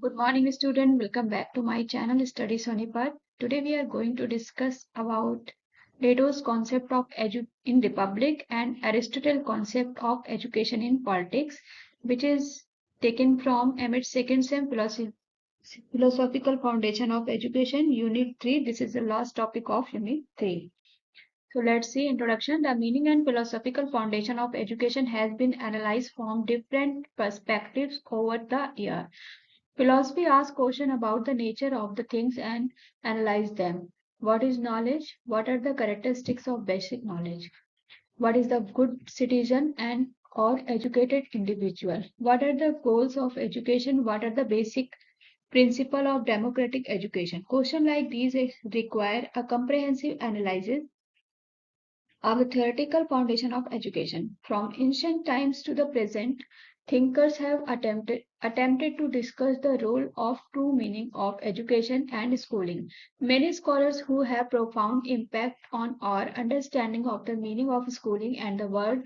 Good morning, student. Welcome back to my channel Study Sonipat. Today we are going to discuss about Plato's concept of in Republic and Aristotle concept of education in politics, which is taken from Emmett's second sem philosophical foundation of education, Unit 3. This is the last topic of Unit 3. So let's see introduction. The meaning and philosophical foundation of education has been analyzed from different perspectives over the year. Philosophy asks questions about the nature of the things and analyze them. What is knowledge? What are the characteristics of basic knowledge? What is the good citizen and or educated individual? What are the goals of education? What are the basic principle of democratic education? Questions like these require a comprehensive analysis of the theoretical foundation of education. From ancient times to the present, thinkers have attempted to discuss the role of true meaning of education and schooling. Many scholars who have profound impact on our understanding of the meaning of schooling and the world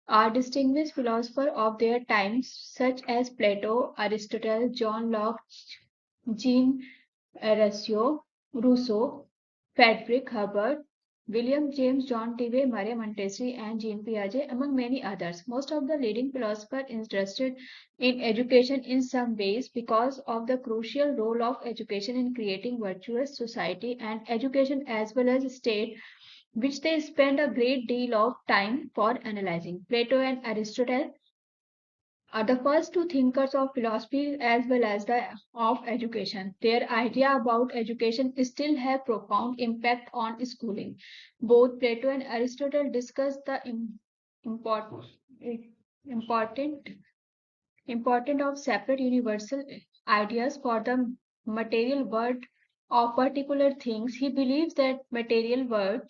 are distinguished philosophers of their times, such as Plato, Aristotle, John Locke, Jean Rousseau, Frederick Herbert, William James, John Dewey, Maria Montessori, and Jean Piaget, among many others. Most of the leading philosophers interested in education in some ways because of the crucial role of education in creating virtuous society and education as well as state, which they spend a great deal of time for analyzing. Plato and Aristotle are the first two thinkers of philosophy as well as the of education. Their idea about education still have profound impact on schooling. Both Plato and Aristotle discuss the important important important of separate universal ideas for the material world of particular things. He believes that material world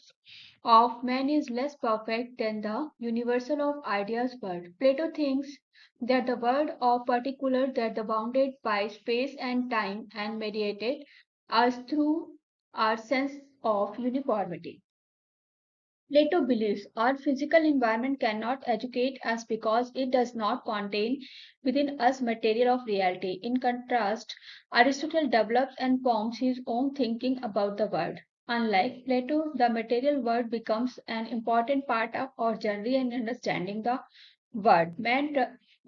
of man is less perfect than the universal of ideas world. Plato thinks that the world of particular that the bounded by space and time and mediated us through our sense of uniformity. Plato believes our physical environment cannot educate us because it does not contain within us material of reality. In contrast, Aristotle develops and forms his own thinking about the world. Unlike Plato, the material world becomes an important part of our journey in understanding the world.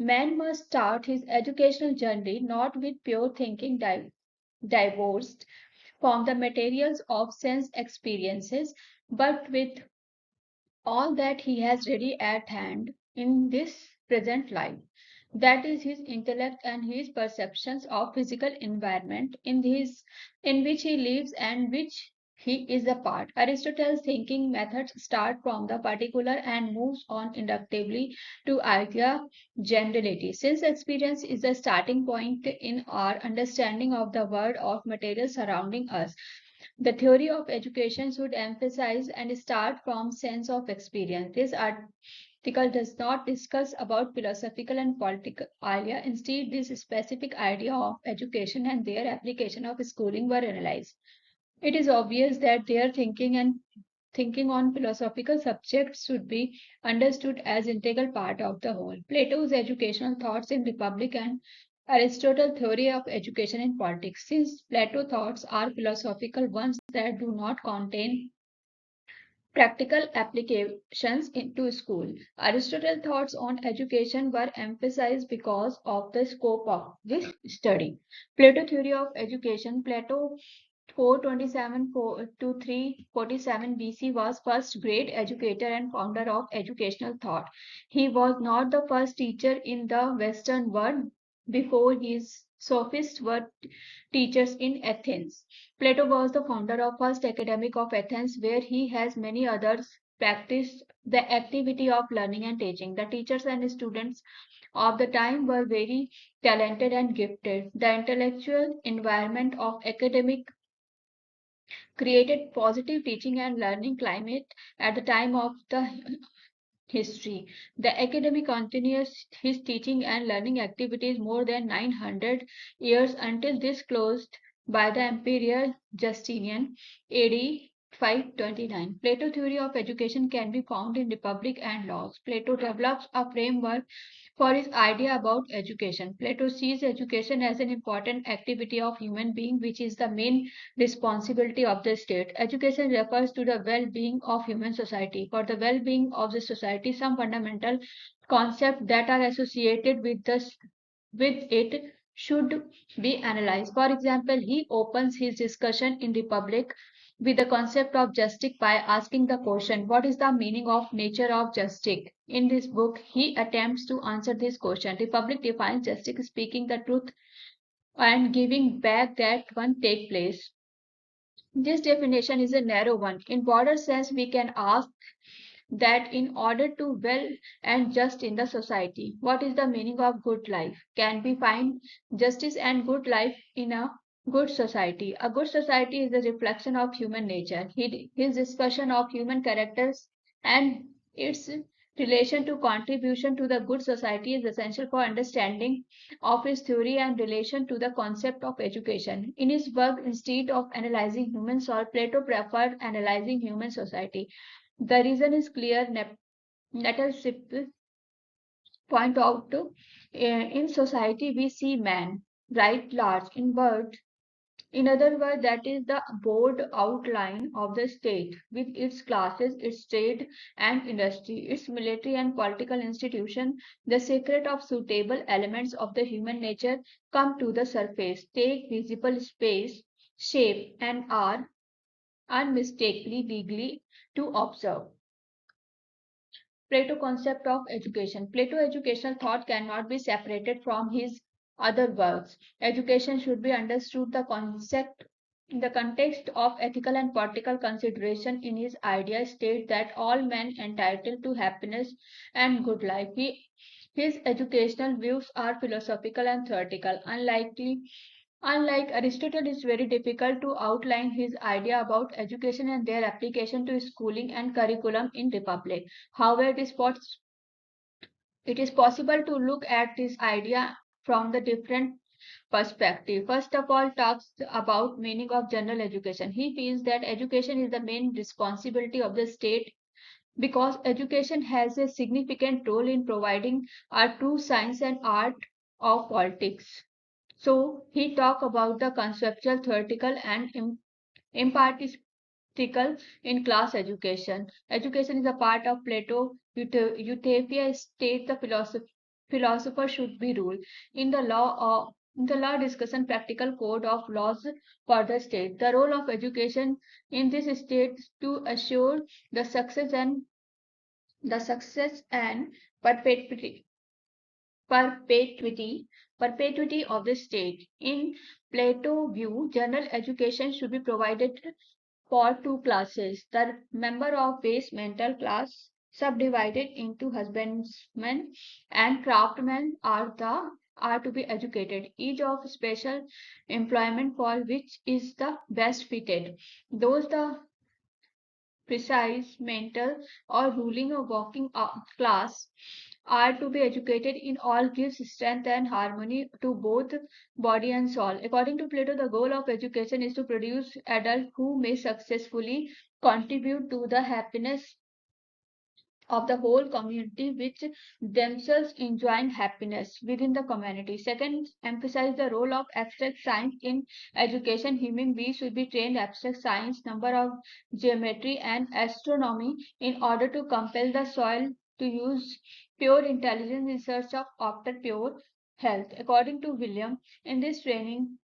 Man must start his educational journey not with pure thinking divorced from the materials of sense experiences, but with all that he has ready at hand in this present life. That is his intellect and his perceptions of physical environment in which he lives and which he is a part. Aristotle's thinking methods start from the particular and moves on inductively to idea generality. Since experience is the starting point in our understanding of the world of material surrounding us, the theory of education should emphasize and start from sense of experience. This article does not discuss about philosophical and political idea. Instead, this specific idea of education and their application of schooling were analyzed. It is obvious that their thinking on philosophical subjects should be understood as integral part of the whole. Plato's educational thoughts in Republic and Aristotle's theory of education in politics. Since Plato's thoughts are philosophical ones that do not contain practical applications into school, Aristotle's thoughts on education were emphasized because of the scope of this study. Plato theory of education. Plato 427 to 347 BC was first great educator and founder of educational thought. He was not the first teacher in the Western world before his sophists were teachers in Athens. Plato was the founder of first academic of Athens where he has many others practiced the activity of learning and teaching. The teachers and students of the time were very talented and gifted. The intellectual environment of academic created positive teaching and learning climate at the time of the history. The academic continues his teaching and learning activities more than 900 years until this closed by the Emperor Justinian AD 529. Plato theory of education can be found in Republic and Laws. Plato develops a framework for his idea about education. Plato sees education as an important activity of human being which is the main responsibility of the state. Education refers to the well-being of human society. For the well-being of the society, some fundamental concepts that are associated with it should be analyzed. For example, he opens his discussion in Republic with the concept of justice by asking the question, what is the meaning of nature of justice? In this book, he attempts to answer this question. Republic defines justice speaking the truth and giving back that one take place. This definition is a narrow one. In broader sense, we can ask that in order to well and just in the society, what is the meaning of good life? Can we find justice and good life in a good society? A good society is a reflection of human nature. His discussion of human characters and its relation to contribution to the good society is essential for understanding of his theory and relation to the concept of education. In his work, instead of analyzing human soul, Plato preferred analyzing human society. The reason is clear. Nettleship point out in society we see man, right, large, in words. In other words, that is the broad outline of the state with its classes, its trade and industry, its military and political institution. The secret of suitable elements of the human nature come to the surface, take visible space, shape, and are unmistakably legally to observe. Plato concept of education. Plato educational thought cannot be separated from his other works. Education should be understood the concept in the context of ethical and political consideration. In his idea state that all men entitled to happiness and good life. His educational views are philosophical and theoretical. Unlike Aristotle, it is very difficult to outline his idea about education and their application to schooling and curriculum in Republic. However, it is possible to look at this idea from the different perspective. First of all, talks about meaning of general education. He feels that education is the main responsibility of the state because education has a significant role in providing a true science and art of politics. So he talked about the conceptual, theoretical, and impartial in class education. Education is a part of Plato. Utopia states the philosopher should be ruled. In the law discussion, practical code of laws for the state. The role of education in this state is to assure the success and perpetuity perpetuity perpetuity of the state. In Plato view, general education should be provided for two classes. The member of base mental class, subdivided into husbandmen and craftsmen, are to be educated, each of special employment for which is the best fitted. Those the precise mental or ruling or working class are to be educated in all gives strength and harmony to both body and soul. According to Plato, the goal of education is to produce adults who may successfully contribute to the happiness of the whole community which themselves enjoying happiness within the community. Second, emphasize the role of abstract science in education. Human beings should be trained abstract science, number of geometry and astronomy in order to compel the soil to use pure intelligence in search of after pure health. According to William, in this training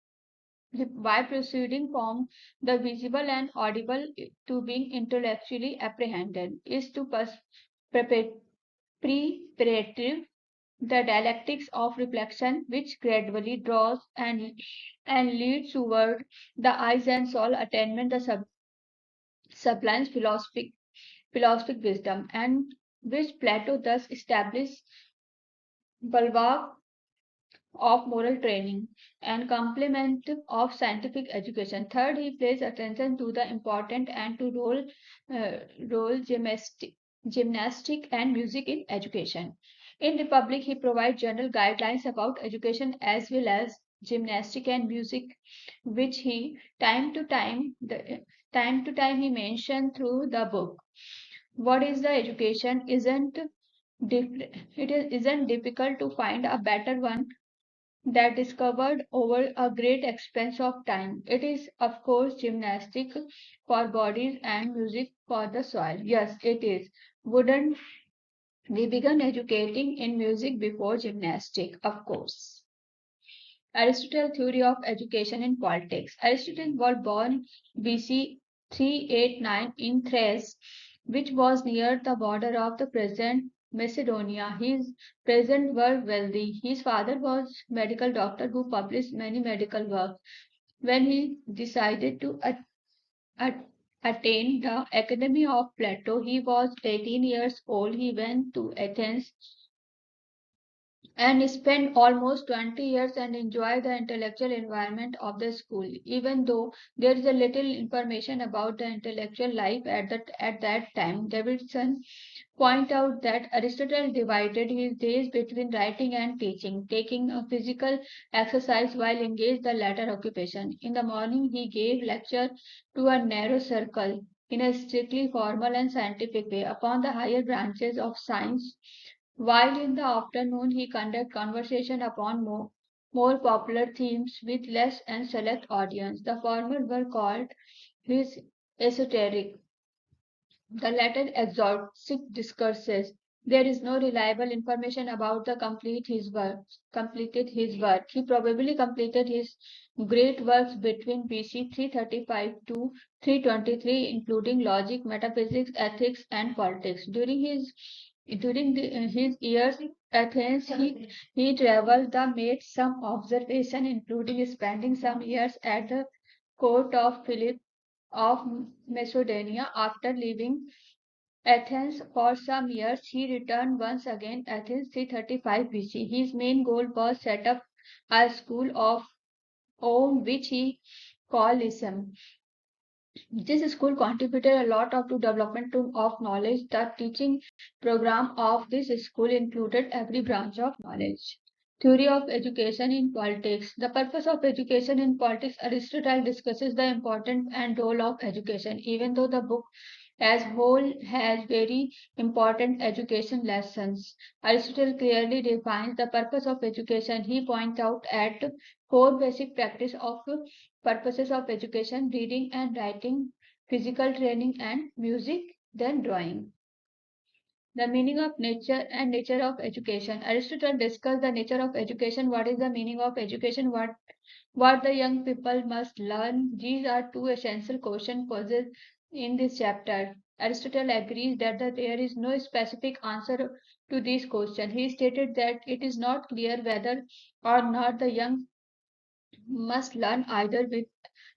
by proceeding from the visible and audible to being intellectually apprehended is to preparative the dialectics of reflection which gradually draws and leads toward the eyes and soul attainment the sublime philosophic wisdom and which Plato thus established bulwark of moral training and complement of scientific education. Third, he pays attention to the important and to role gymnastic and music in education. In Republic, he provides general guidelines about education as well as gymnastic and music, which he time to time time to time he mentioned through the book. What is the education isn't difficult to find a better one that discovered over a great expanse of time. It is, of course, gymnastic for bodies and music for the soul. Yes, it is. Wouldn't we began educating in music before gymnastic? Of course. Aristotle theory of education in politics. Aristotle was born BC 389 in Thrace, which was near the border of the present Macedonia. His parents were wealthy. His father was medical doctor who published many medical works. When he decided to at- attain the academy of Plato, he was 18 years old. He went to Athens and spent almost 20 years and enjoy the intellectual environment of the school. Even though there is a little information about the intellectual life at that time, Davidson point out that Aristotle divided his days between writing and teaching, taking a physical exercise while engaged the latter occupation. In the morning, he gave lecture to a narrow circle in a strictly formal and scientific way upon the higher branches of science, while in the afternoon he conducted conversation upon more popular themes with less and select audience. The former were called his esoteric, the latter exotic discourses. There is no reliable information about the completed his work. He probably completed his great works between BC 335 to 323, including logic, metaphysics, ethics, and politics. His years in Athens, he traveled the made some observation, including spending some years at the court of Philip of Macedonia. After leaving Athens for some years, he returned once again Athens 335 BC. His main goal was set up a school of own which he called Lyceum. This school contributed a lot of to development of knowledge. The teaching program of this school included every branch of knowledge. Theory of education in politics. The purpose of education in politics. Aristotle discusses the importance and role of education. Even though the book as whole has very important education lessons, Aristotle clearly defines the purpose of education. He points out at four basic practice of purposes of education: reading and writing, physical training, and music, then drawing. The meaning of nature and nature of education. Aristotle discussed the nature of education. What is the meaning of education? What the young people must learn? These are two essential questions posed in this chapter. Aristotle agrees that there is no specific answer to these questions. He stated that it is not clear whether or not the young must learn either with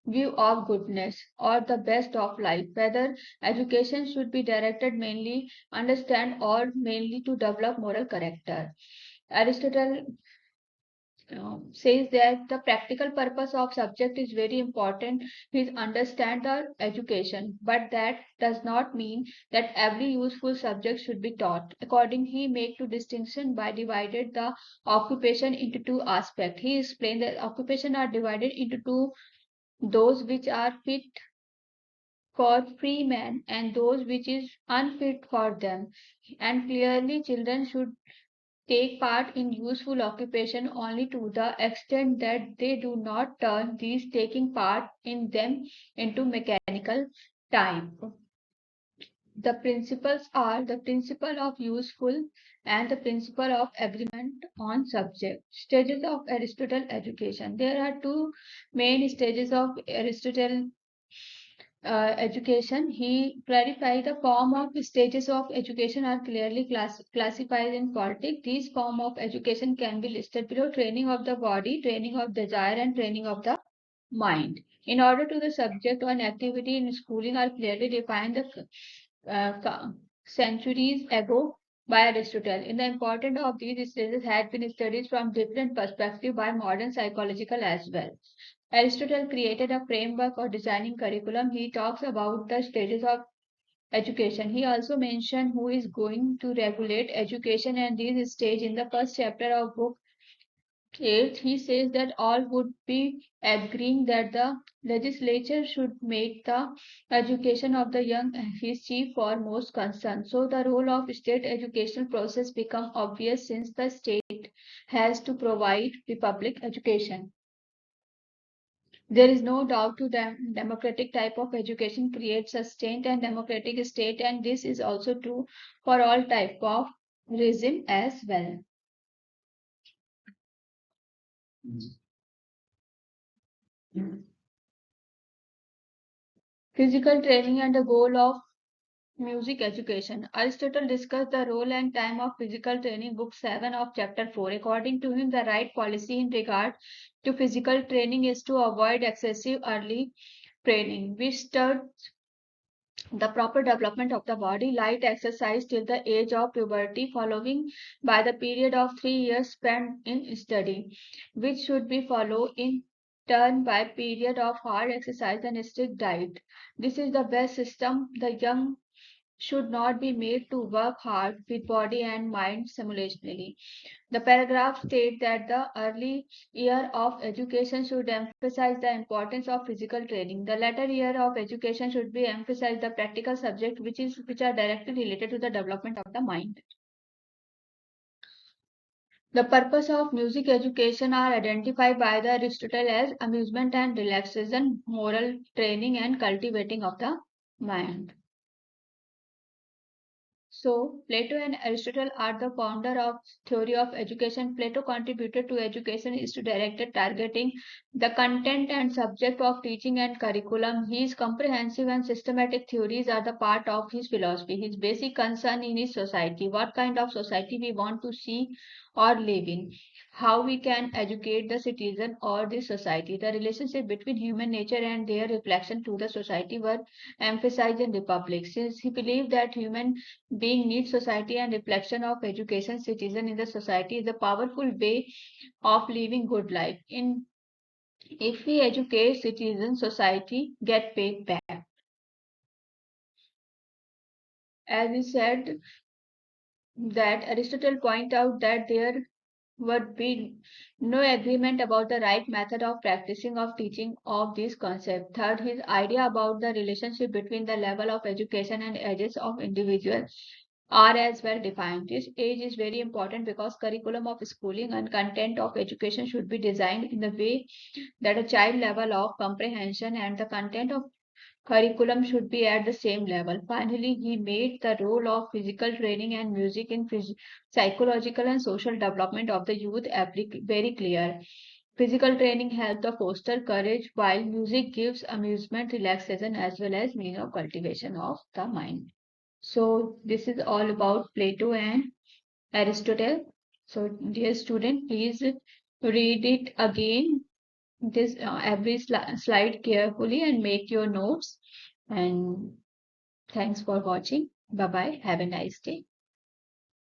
view of goodness or the best of life, whether education should be directed mainly understand or mainly to develop moral character. Aristotle says that the practical purpose of subject is very important is understand the education, but that does not mean that every useful subject should be taught. According he make two distinction by divided the occupation into two aspects. He explained that occupation are divided into two, those which are fit for free men and those which is unfit for them, and clearly children should take part in useful occupation only to the extent that they do not turn these taking part in them into mechanical time. The principles are the principle of useful and the principle of agreement on subject. Stages of Aristotle education. There are two main stages of Aristotle education. He clarified the form of stages of education are clearly classified in politics. These form of education can be listed below: training of the body, training of desire, and training of the mind. In order to the subject or an activity in schooling are clearly defined centuries ago by Aristotle. In the importance of these stages had been studied from different perspectives by modern psychological as well. Aristotle created a framework or designing curriculum. He talks about the stages of education. He also mentioned who is going to regulate education and these stage in the first chapter of book Eighth, he says that all would be agreeing that the legislature should make the education of the young his chief foremost concern. So the role of state educational process become obvious since the state has to provide the public education. There is no doubt to them democratic type of education creates a sustained and democratic state, and this is also true for all type of regime as well. Physical training and the goal of music education. Aristotle discussed the role and time of physical training, book 7 of chapter 4. According to him, the right policy in regard to physical training is to avoid excessive early training, which starts the proper development of the body, light exercise till the age of puberty, following by the period of 3 years spent in study, which should be followed in turn by period of hard exercise and strict diet. This is the best system. The young should not be made to work hard with body and mind simultaneously. The paragraph states that the early year of education should emphasize the importance of physical training. The latter year of education should be emphasize the practical subject which are directly related to the development of the mind. The purpose of music education are identified by the Aristotle as amusement and relaxation, moral training and cultivating of the mind. So, Plato and Aristotle are the founder of theory of education. Plato contributed to education is to directed targeting the content and subject of teaching and curriculum. His comprehensive and systematic theories are the part of his philosophy. His basic concern in his society, what kind of society we want to see or live in, how we can educate the citizen or the society, the relationship between human nature and their reflection to the society were emphasized in Republic. Since he believed that human being needs society and reflection of education citizen in the society is a powerful way of living good life. In if we educate citizens, society get paid back. As we said that Aristotle point out that there would be no agreement about the right method of practicing of teaching of this concept. Third, his idea about the relationship between the level of education and ages of individuals are as well defined. This age is very important because curriculum of schooling and content of education should be designed in the way that a child level of comprehension and the content of curriculum should be at the same level. Finally, he made the role of physical training and music in psychological and social development of the youth very clear. Physical training helps to foster courage, while music gives amusement, relaxation, as well as means of cultivation of the mind. So, this is all about Plato and Aristotle. So, dear student, please read it again this every slide carefully and make your notes. And thanks for watching. Bye bye. Have a nice day.